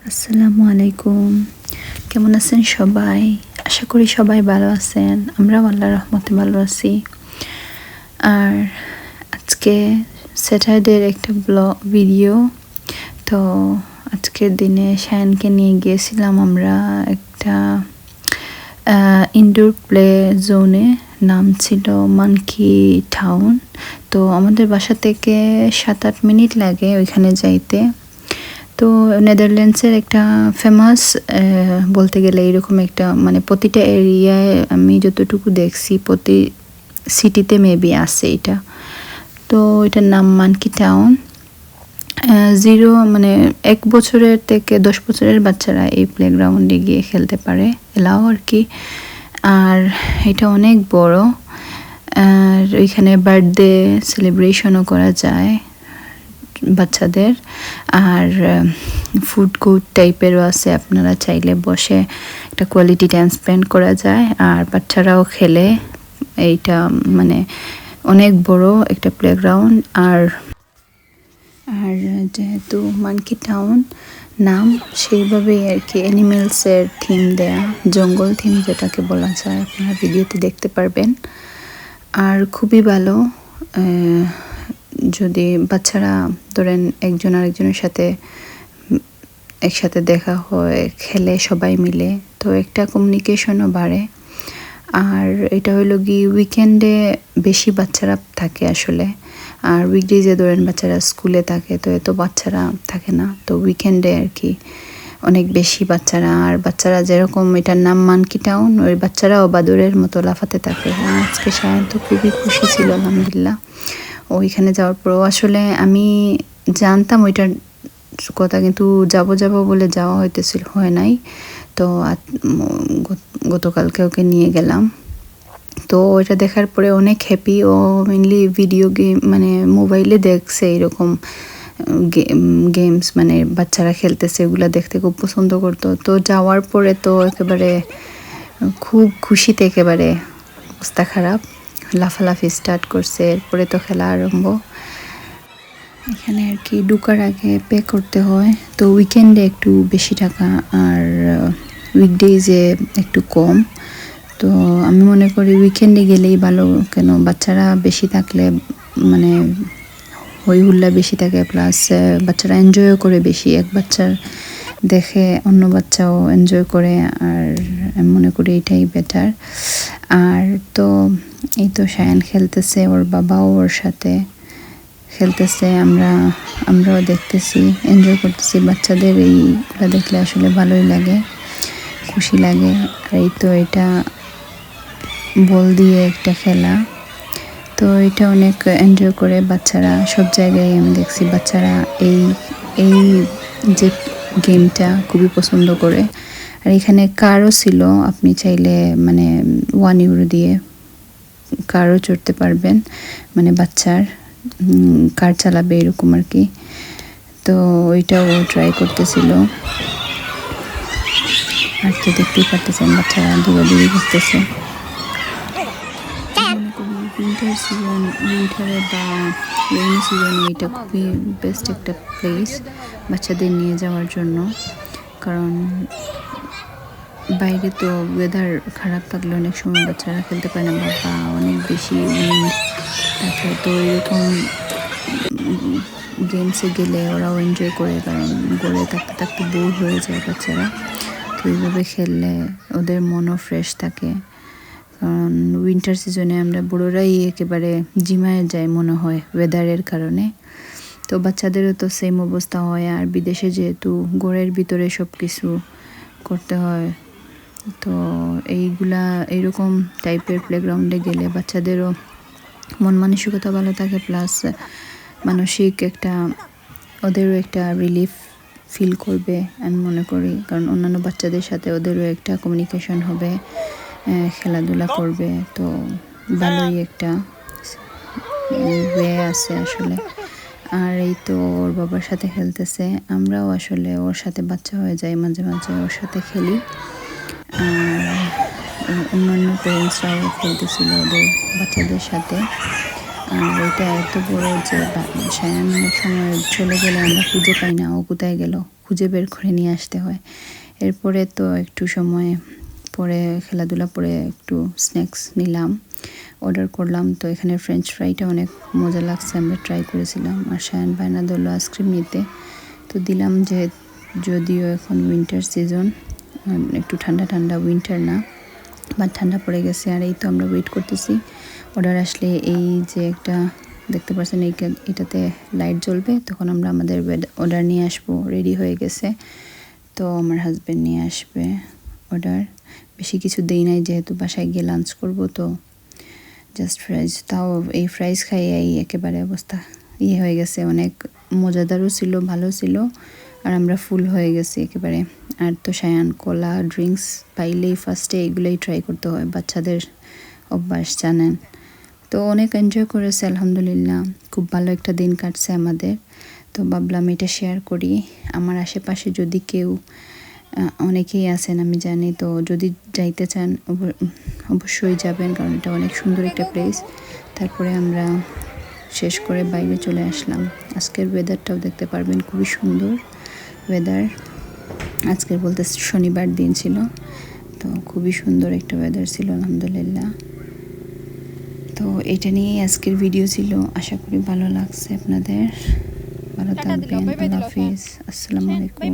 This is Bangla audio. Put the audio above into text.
আসসালামু আলাইকুম। কেমন আছেন সবাই? আশা করি সবাই ভালো আছেন। আমরাও আল্লাহর রহমতে ভালো আছি। আর আজকে স্যাটারডের একটা ভিডিও। তো আজকের দিনে শায়ানকে নিয়ে গিয়েছিলাম আমরা একটা ইনডোর প্লে জোনে। নাম ছিল মানকি টাউন। তো আমাদের বাসা থেকে 7-8 মিনিট লাগে ওইখানে যাইতে। তো নেদারল্যান্ডসের একটা ফেমাস বলতে গেলে এরকম একটা মানে প্রতিটা এরিয়ায় আমি যতটুকু দেখছি প্রতি সিটিতে মেবি আছে এটা। তো এটার নাম মানকি টাউন। 1 বছরের থেকে 10 বছরের বাচ্চারা এই প্লেগ্রাউন্ডে গিয়ে খেলতে পারে, এলাও আর কি। আর এটা অনেক বড়। আর ওইখানে বার্থডে সেলিব্রেশনও করা যায় বাচ্চাদের। আর ফুড কোর্ট টাইপেরও আছে, আপনারা চাইলে বসে একটা কোয়ালিটি টাইম স্পেন্ড করা যায়। আর বাচ্চারাও খেলে। এইটা মানে অনেক বড় একটা প্লেগ্রাউন্ড। আর যেহেতু মানকি টাউন নাম, সেইভাবেই আর কি অ্যানিমেলসের থিম দেয়া, জঙ্গল থিম যেটাকে বলা যায়, আপনারা ভিডিওতে দেখতে পারবেন। আর খুবই ভালো যদি বাচ্চারা ধরেন একজন আরেকজনের সাথে একসাথে দেখা হয়, খেলে সবাই মিলে, তো একটা কমিউনিকেশনও বাড়ে। আর এটা হলো কি উইকেন্ডে বেশি বাচ্চারা থাকে আসলে। আর উইকডেজে ধরেন বাচ্চারা স্কুলে থাকে, তো এত বাচ্চারা থাকে না। তো উইকেন্ডে আর কি অনেক বেশি বাচ্চারা। আর বাচ্চারা যেরকম, এটার নাম মানকি টাউন, ওই বাচ্চারাও বাদুরের মতো লাফাতে থাকে। আজকে সায়ন তো খুবই খুশি ছিল আলহামদুলিল্লাহ ওইখানে যাওয়ার পরও। আসলে আমি জানতাম ওইটার কথা, কিন্তু যাব বলে যাওয়া হয় নাই। তো গতকালকে ওকে নিয়ে গেলাম। তো ওইটা দেখার পরে অনেক হ্যাপি। ও মেনলি ভিডিও গেম মানে মোবাইলে দেখছে এরকম গেমস, মানে বাচ্চারা খেলতেছে, এগুলো দেখতে খুব পছন্দ করতো। তো যাওয়ার পরে তো একেবারে খুব খুশিতে একেবারে অবস্থা খারাপ, লাফালাফি স্টার্ট করছে। এরপরে তো খেলা আরম্ভ। এখানে আর কি ঢোকার আগে পে করতে হয়। তো উইকেন্ডে একটু বেশি টাকা, আর উইকডেজে একটু কম। তো আমি মনে করি উইকেন্ডে গেলেই ভালো। কেন, বাচ্চারা বেশি থাকলে মানে হই হুল্লা বেশি থাকে, প্লাস বাচ্চারা এনজয়ও করে বেশি। এক বাচ্চার দেখে অন্য বাচ্চাও এনজয় করে। আর আমি মনে করি এটাই বেটার। আর তো এই তো শায়ান খেলতেছে, ওর বাবাও ওর সাথে খেলতেছে, আমরাও দেখতেছি, এনজয় করতেছি। বাচ্চাদের এইগুলো দেখলে আসলে ভালোই লাগে, খুশি লাগে। আর এই তো এটা বল দিয়ে একটা খেলা, তো এটা অনেক এনজয় করে বাচ্চারা। সব জায়গায় আমি দেখছি বাচ্চারা এই যে গেমটা খুবই পছন্দ করে। আর এখানে কারও ছিল, আপনি চাইলে মানে €1 দিয়ে কারও চড়তে পারবেন, মানে বাচ্চার কার চালাবে এরকম আর কি। তো ওইটাও ট্রাই করতেছিল। আর তো দেখতেই পারতেছেন বাচ্চারা দৌড়াদৌড়ি করতেছে। উইন্টারে বা রেইনি সিজনে এটা খুবই বেস্ট একটা প্লেস বাচ্চাদের নিয়ে যাওয়ার জন্য। কারণ বাইরে তো ওয়েদার খারাপ থাকলে অনেক সময় বাচ্চারা খেলতে পারে না, বা অনেক বেশি উইন্ড থাকে। তো এরকম গেমসে গেলে ওরাও এনজয় করে, কারণ গড়ে থাকতে থাকতে বোর হয়ে যায় বাচ্চারা। তো এইভাবে খেললে ওদের মনও ফ্রেশ থাকে। কারণ উইন্টার সিজনে আমরা বড়োরাই একেবারে জিমায় যাই মনে হয় ওয়েদারের কারণে। তো বাচ্চাদেরও তো সেম অবস্থা হয়। আর বিদেশে যেহেতু ঘরের ভিতরে সব কিছু করতে হয়, তো এইরকম টাইপের প্লেগ্রাউন্ডে গেলে বাচ্চাদেরও মন মানসিকতা ভালো থাকে, প্লাস মানসিক ওদেরও একটা রিলিফ ফিল করবে আমি মনে করি। কারণ অন্যান্য বাচ্চাদের সাথে ওদেরও একটা কমিউনিকেশন হবে, খেলাধুলা করবে। তো ভালোই একটা ওয়ে আছে আসলে। আর এই তো ওর বাবার সাথে খেলতেছে, আমরাও আসলে ওর সাথে বাচ্চা হয়ে যাই, মাঝে মাঝে ওর সাথে খেলি। আর অন্যান্য প্যারেন্টসরাও খেলতেছিল ওদের বাচ্চাদের সাথে। আর এটা এত বড় যে শায়ান অনেক সময় চলে গেলে আমরা খুঁজে পাই না ও কোথায় গেল, খুঁজে বের করে নিয়ে আসতে হয়। এরপরে তো একটু সময় পরে খেলাধুলা পরে একটু স্ন্যাক্স নিলাম, অর্ডার করলাম। তো এখানে ফ্রেঞ্চ ফ্রাইটা অনেক মজা লাগছে, আমরা ট্রাই করেছিলাম। আর শায়ান বায়না ধরলো আইসক্রিম নিতে, তো দিলাম। যে যদিও এখন উইন্টার সিজন, একটু ঠান্ডা ঠান্ডা, উইন্টার না বাট ঠান্ডা পড়ে গেছে। আর এই তো আমরা ওয়েট করতেছি অর্ডার আসলে। এই যে একটা দেখতে পাচ্ছেন এটাতে লাইট জ্বলবে, তখন আমরা আমাদের অর্ডার নিয়ে আসবো। রেডি হয়ে গেছে, তো আমার হাজব্যান্ড নিয়ে আসবে অর্ডার। বেশি কিছু দেই নাই, যেহেতু বাসায় গিয়ে লাঞ্চ করবো, তো জাস্ট ফ্রাইজ। তাও এই ফ্রাইজ খাইয়েই একেবারে অবস্থা হয়ে গেছে। অনেক মজাদারও ছিল, ভালো ছিল, আর আমরা ফুল হয়ে গেছি একেবারে। আর তো শায়ান কলা ড্রিঙ্কস পাইলেই ফার্স্টে এগুলোই ট্রাই করতে হয়, বাচ্চাদের অভ্যাস জানেন। তো অনেক এনজয় করেছে আলহামদুলিল্লাহ, খুব ভালো একটা দিন কাটছে আমাদের। তো ভাবলাম এটা শেয়ার করি। আমার আশেপাশে যদি কেউ, অনেকেই আছেন আমি জানি, তো যদি যাইতে চান অবশ্যই যাবেন, কারণ এটা অনেক সুন্দর একটা প্লেস। তারপরে আমরা শেষ করে বাইরে চলে আসলাম। আজকের ওয়েদারটাও দেখতে পারবেন, খুবই সুন্দর ওয়েদার। আজকের বলতে শনিবার দিন ছিল, তো খুবই সুন্দর একটা ওয়েদার ছিল আলহামদুলিল্লাহ। তো এটা নিয়েই আজকের ভিডিও ছিল, আশা করি ভালো লাগছে আপনাদের। ভালো থাকবেন, আল্লাহ হাফিজ, আসসালামু আলাইকুম।